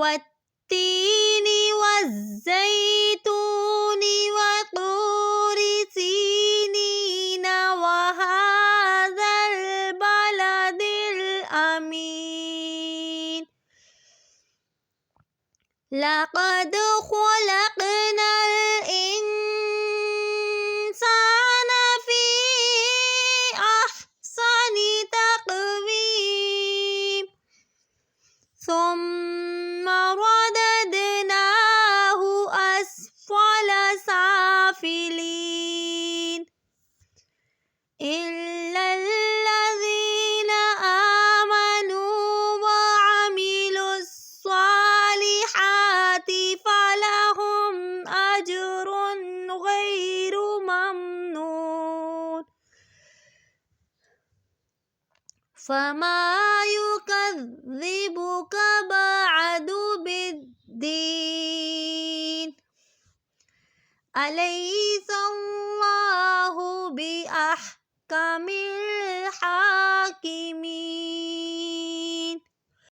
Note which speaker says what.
Speaker 1: والتين والزيتون وطور سينين وهذا البلد الأمين لقد خلقنا الإنسان في أحسن تقويم ثم رددناه أسفل سافلين إلا الذين آمنوا وعملوا الصالحات فلهم أجر غير ممنون فما يكذبك بعد بالدين أليس الله بأحكم الحاكمين